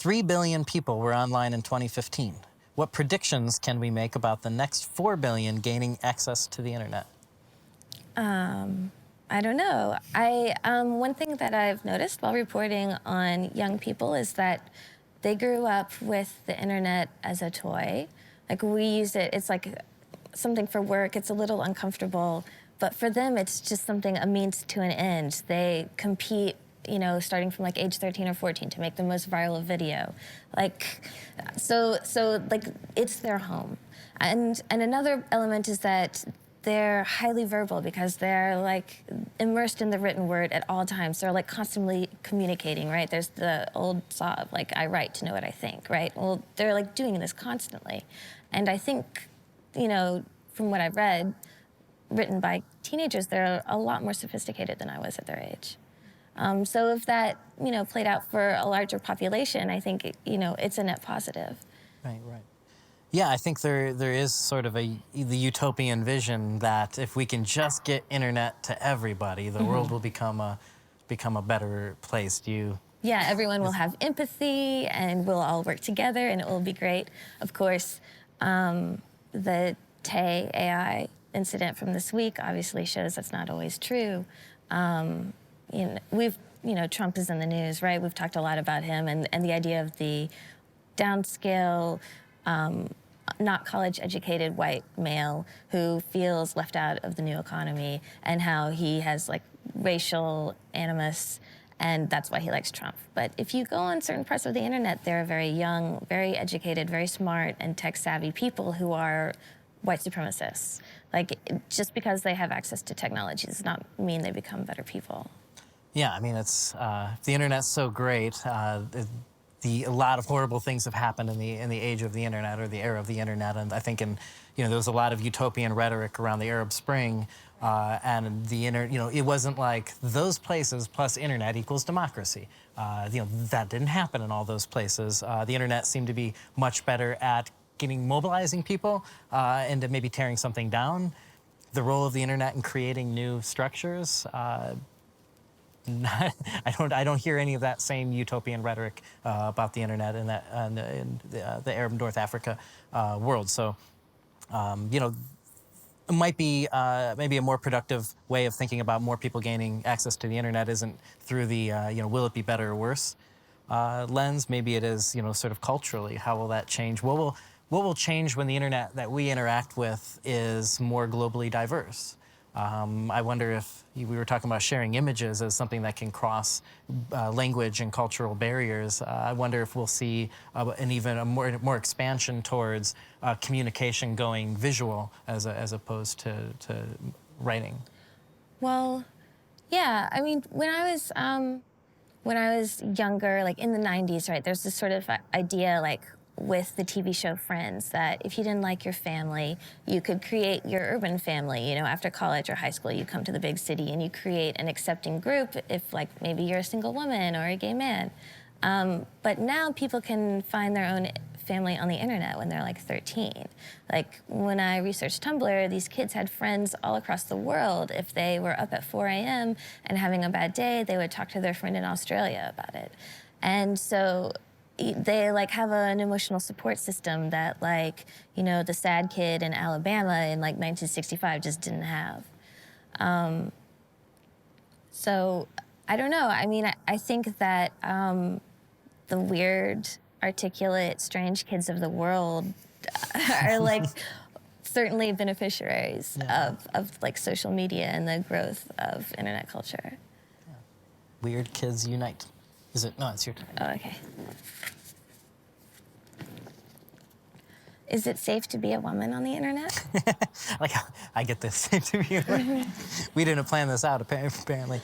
3 billion people were online in 2015. What predictions can we make about the next 4 billion gaining access to the internet? I don't know. One thing that I've noticed while reporting on young people is that they grew up with the internet as a toy. Like, we use it, it's like something for work, it's a little uncomfortable, but for them it's just something, a means to an end. They compete, you know, starting from like age 13 or 14 to make the most viral video. Like, so like, it's their home. And another element is that they're highly verbal because they're like immersed in the written word at all times. They're like constantly communicating, right? There's the old saw of like, I write to know what I think, right? Well, they're like doing this constantly. And I think, you know, from what I've read, written by teenagers, they're a lot more sophisticated than I was at their age. So if that, you know, played out for a larger population, I think, you know, it's a net positive. Right, right. Yeah, I think there is sort of the utopian vision that if we can just get internet to everybody, the world will become a better place. Do you? Yeah, everyone will have empathy and we'll all work together and it will be great. Of course, the Tay AI incident from this week obviously shows that's not always true. You know, Trump is in the news, right? We've talked a lot about him and the idea of the downscale, not college-educated white male who feels left out of the new economy and how he has like racial animus and that's why he likes Trump. But if you go on certain parts of the internet, there are very young, very educated, very smart and tech-savvy people who are white supremacists. Like, just because they have access to technology does not mean they become better people. Yeah, I mean, it's the internet's so great. A lot of horrible things have happened in the age of the internet or the era of the internet, and I think there was a lot of utopian rhetoric around the Arab Spring, and it wasn't like those places plus internet equals democracy. That didn't happen in all those places. The internet seemed to be much better at mobilizing people into maybe tearing something down. The role of the internet in creating new structures. I don't hear any of that same utopian rhetoric about the internet in the Arab North Africa world. So, it might be maybe a more productive way of thinking about more people gaining access to the internet isn't through the will it be better or worse lens. Maybe it is sort of culturally, how will that change? What will change when the internet that we interact with is more globally diverse? I wonder if we were talking about sharing images as something that can cross language and cultural barriers. I wonder if we'll see a more expansion towards communication going visual as opposed to writing. Well, yeah. I mean, when I was younger, like in the 90s, right? There's this sort of idea, like, with the TV show Friends, that if you didn't like your family, you could create your urban family. You know, after college or high school, you come to the big city and you create an accepting group if, like, maybe you're a single woman or a gay man. But now people can find their own family on the internet when they're like 13. Like, when I researched Tumblr, these kids had friends all across the world. If they were up at 4 a.m. and having a bad day, they would talk to their friend in Australia about it. And so they like have an emotional support system that, like, the sad kid in Alabama in like 1965 just didn't have. So I don't know. I mean, I think that the weird, articulate, strange kids of the world are like certainly beneficiaries of like social media and the growth of internet culture. Yeah. Weird kids unite. Is it? No, it's your turn. Oh, okay. Is it safe to be a woman on the internet? Like, I get this. We didn't plan this out, apparently.